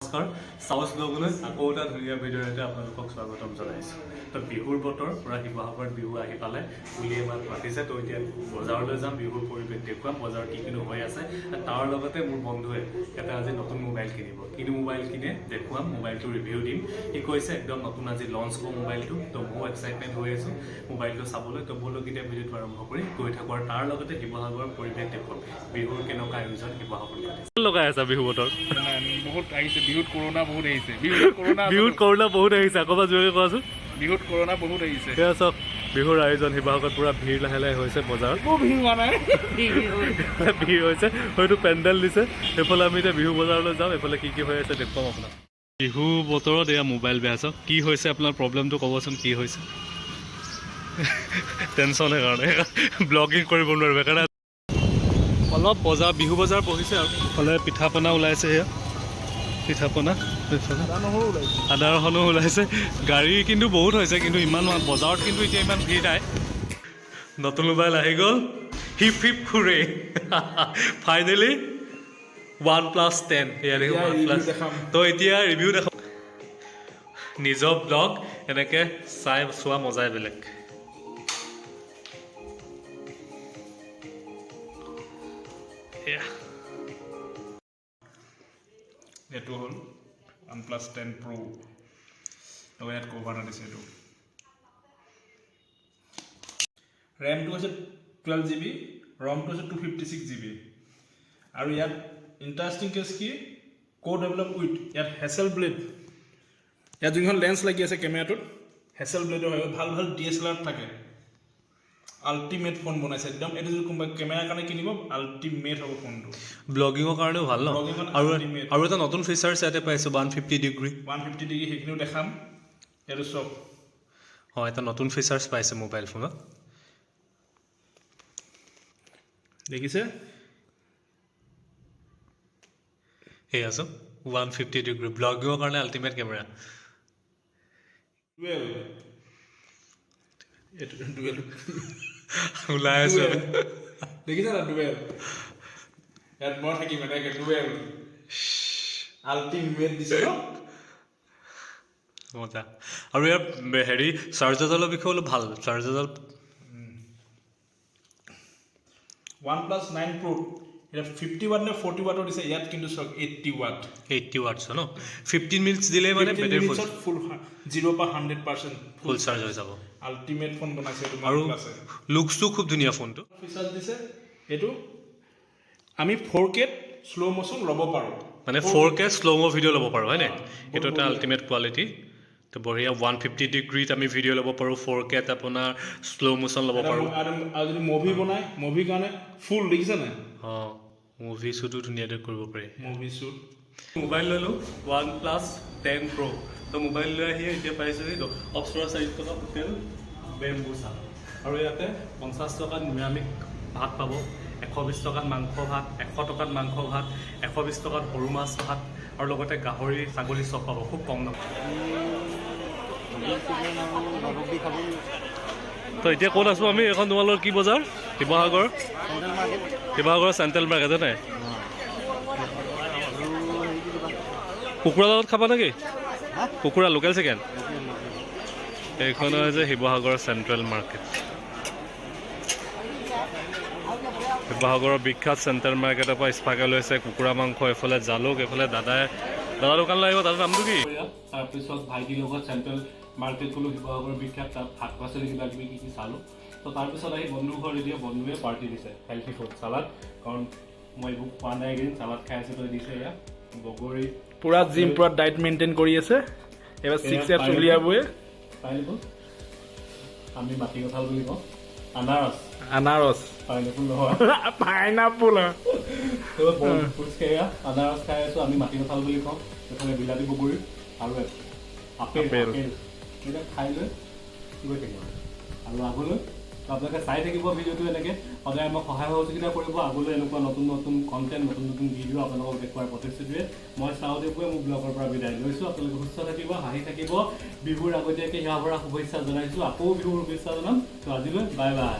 নমস্কাৰ চাউচ ব্লগলৈ আকৌ এটা ধুনীয়া ভিডিঅ'তে আপোনালোকক স্বাগতম জনাইছোঁ। তো বিহুৰ বতৰ পূৰা শিৱসাগৰত বিহু আহি পালে বুলিয়ে মাত মাতিছে। তো এতিয়া বজাৰলৈ যাম, বিহুৰ পৰিৱেশ দেখুৱাম, বজাৰত কি কিনো হৈ আছে। তাৰ লগতে মোৰ বন্ধুৱে এটা আজি নতুন মোবাইল কিনিব, কিনো মোবাইল কিনে দেখুৱাম, মোবাইলটো ৰিভিউ দিম। সি কৈছে একদম নতুন আজি লঞ্চ হ'ব মোবাইলটো। তো ময়ো এক্সাইটমেণ্ট হৈ আছোঁ মোবাইলটো চাবলৈ। তো বলক এতিয়া ভিডিঅ'টো আৰম্ভ কৰি গৈ থাকোঁ আৰু তাৰ লগতে শিৱসাগৰৰ পৰিৱেশ দেখুৱাম, বিহুৰ কেনেকুৱা আয়োজন শিৱসাগৰত লগাই আছে বিহু বতৰ বহুত আহিছে। বিহুত কৰোণা বহুত আহিছে। বিহুত কৰোণা বহুত আহিছে। আকৌ জোৰে কোৱাচোন। বিহুত কৰোণা বহুত আহিছে। সেয়া চাওক বিহুৰ আয়োজন শিৱসাগৰত পুৰা ভিৰ লাহে লাহে হৈছে বজাৰত। ভিৰ হোৱা নাই, ভিৰ হৈছে, হয়তো পেণ্ডেল দিছে। এইফালে আমি এতিয়া বিহু বজাৰলৈ যাম, এইফালে কি কি হৈ আছে দেখুৱাম আপোনাক। বিহু বতৰত এয়া মোবাইল বেয়া চাওক। কি হৈছে আপোনাৰ প্ৰব্লেমটো ক'বচোন, কি হৈছে? টেনশ্যনৰ কাৰণে ব্লগিং কৰিব নোৱাৰিব, সেইকাৰণে অলপ বজাৰ বিহু বজাৰ বহিছে আৰু ইফালে পিঠা পনা ওলাইছে। সেয়া পিঠা পনা, আদা ৰহনো ওলাইছে। গাড়ী কিন্তু বহুত হৈছে, কিন্তু ইমান বজাৰত কিন্তু এতিয়া ইমান ভিৰ নাই। নতুন মোবাইল আহি গ'ল, হিপ হিপ খুৰে। ফাইনেলি OnePlus 10 এয়া দেখোন OnePlus। তো এতিয়া ৰিভিউ দেখাম, নিজৰ ব্লগ এনেকৈ চাই চোৱা মজাই বেলেগ। এইটো হ'ল OnePlus 10 Pro। আৰু ইয়াত কভাৰ দিছে। এইটো ৰেমটো হৈছে 12GB, ৰমটো হৈছে 256GB। আৰু ইয়াত ইণ্টাৰেষ্টিং কেছ কি, ক' ডেভেলপ উইথ ইয়াত হেচেল ব্লেড। ইয়াত যোনখন লেন্স লাগি আছে কেমেৰাটোত হেচেল ব্লেডৰ হয়। ভাল ভাল DSLR থাকে। আল্টিমেট ফোন বনাইছে একদম। এইটো যদি কোনোবাই কেমেৰাৰ কাৰণে কিনিব, আল্টিমেট হ'ব ফোনটো। ব্লগিঙৰ কাৰণেও ভাল ন। আৰু এটা নতুন ফিচাৰ্ছ ইয়াতে পাইছোঁ, 150 ডিগ্ৰী। সেইখিনিও দেখাম। এইটো চব হয়, এটা নতুন ফিচাৰ্ছ পাইছে মোবাইল ফোনত, দেখিছে। সেয়া চব 150 ডিগ্ৰী ব্লগিঙৰ কাৰণে আল্টিমেট কেমেৰা। ওলাই আছো দেখিছে না ডুৱেল। ইয়াত মই থাকিম এনেকৈ ডুৱেল আল্টিমেট দিছে ন মজা। আৰু ইয়াৰ হেৰি চাৰ্জাৰডালৰ বিষয়ে অলপ ভাল। চাৰ্জাৰডাল OnePlus 9 Pro ইয়াত 50 ৱাট নে 40 ৱাটৰ দিছে। ইয়াত কিন্তু চক 80 ৱাট। 80 ৱাটছ ন। 15 মিনিটছ দিলে মানে বেটাৰী ফুল 0 পৰা 100% ফুল চাৰ্জ হৈ যাব। আল্টিমেট ফোন বনাইছে এইটো। আৰু লুকছটো খুব ধুনীয়া ফোনটো। ফিচাৰ্ছ দিছে এইটো, আমি 4K শ্ল' মোশ্যন ল'ব পাৰোঁ, মানে 4K শ্ল' ভিডিঅ' ল'ব পাৰোঁ, হয়নে? এইটো এটা আল্টিমেট কোৱালিটি। তো বঢ়িয়া 150 ডিগ্ৰীত আমি ভিডিঅ' ল'ব পাৰোঁ, 4K আপোনাৰ শ্ল' মোশ্যন ল'ব পাৰোঁ। আৰু যদি মুভি বনাই, মুভিৰ কাৰণে ফুল দেখিছে নাই। অঁ, মুভি শ্বুটো ধুনীয়াকৈ কৰিব পাৰি। Movie shoot. মোবাইল ল'লোঁ OnePlus 10 Pro। তো মোবাইল লৈ আহি এতিয়া পাইছোঁ এইটো অপ্সৰা চাৰিত থকা হোটেল বেম্বুচা। আৰু ইয়াতে 50 টকাত নিৰামিষ ভাত পাব, 120 টকাত মাংস ভাত, 100 টকাত মাংস ভাত, 120 টকাত সৰু মাছ ভাত, আৰু লগতে গাহৰি ছাগলী চব পাব খুব কম দাম। তো এতিয়া ক'ত আছোঁ আমি? এখন তোমালোকৰ কি বজাৰ? শিৱসাগৰৰ চেণ্ট্ৰেল মাৰ্কেট নাই? কুকুৰা লগত খাবা নেকি? কুকুৰা লোকেল চিকেন। এইখন হৈছে শিৱসাগৰৰ চেণ্ট্ৰেল মাৰ্কেট। শিৱসাগৰৰ বিখ্যাত চেণ্ট্ৰেল মাৰ্কেটৰ পৰা স্পাকে লৈছে কুকুৰা মাংস, এইফালে জালুক, এইফালে দাদা দোকান লাগিব। দাদাৰ নামটো কি? তাৰপিছত ভাইটিৰ লগত চেণ্ট্ৰেল মাৰ্কেট গ'লোঁ, শিৱসাগৰৰ বিখ্যাত। তাত শাক পাচলি কিবা কিবি কি চালোঁ। তো তাৰপিছত আহি বন্ধুৰ ঘৰত এতিয়া বন্ধুৱে পাৰ্টি দিছে, হেল্থি ফুড চালাড। কাৰণ মই এইবোৰ খোৱা নাই এইকেইদিন, চালাড খাই আছোঁ। তো দিছে এয়া বগৰী, পুৰা জিম, পুৰা ডাইট মেইনটেইন কৰি আছে। এবাৰ 6 ইয়াৰ্ছ উলিয়াবই। পাইনেপল, আমি মাটি কঁঠাল বুলি কওঁ। আনাৰস পাইনেপল নহয়, পাইনাপল। আনাৰস খাই আছোঁ, আমি মাটি কঁঠাল বুলি কওঁ। এইফালে বিলাতী বগৰী আৰু আপেল এইবিলাক খাই লৈ গৈ থাকিব। আৰু আগলৈ আপোনালোকে চাই থাকিব ভিডিঅ'টো। এনেকৈ সদায় আমাক সহায় সহযোগিতা কৰিব। আগলৈ এনেকুৱা নতুন নতুন কণ্টেণ্ট, নতুন নতুন ভিডিঅ' আপোনালোকক দেখুৱাৰ প্ৰতিশ্ৰুতিৰে মই চাওঁ দেবুৱে মোৰ ব্লগৰ পৰা বিদায় লৈছোঁ। আপোনালোকে সুস্থ থাকিব, হাঁহি থাকিব। বিহুৰ আগতীয়াকৈ সেৱা ভৰা শুভেচ্ছা জনাইছোঁ। আকৌ বিহুৰ শুভেচ্ছা জনাম। তো আজিলৈ বাই বাই।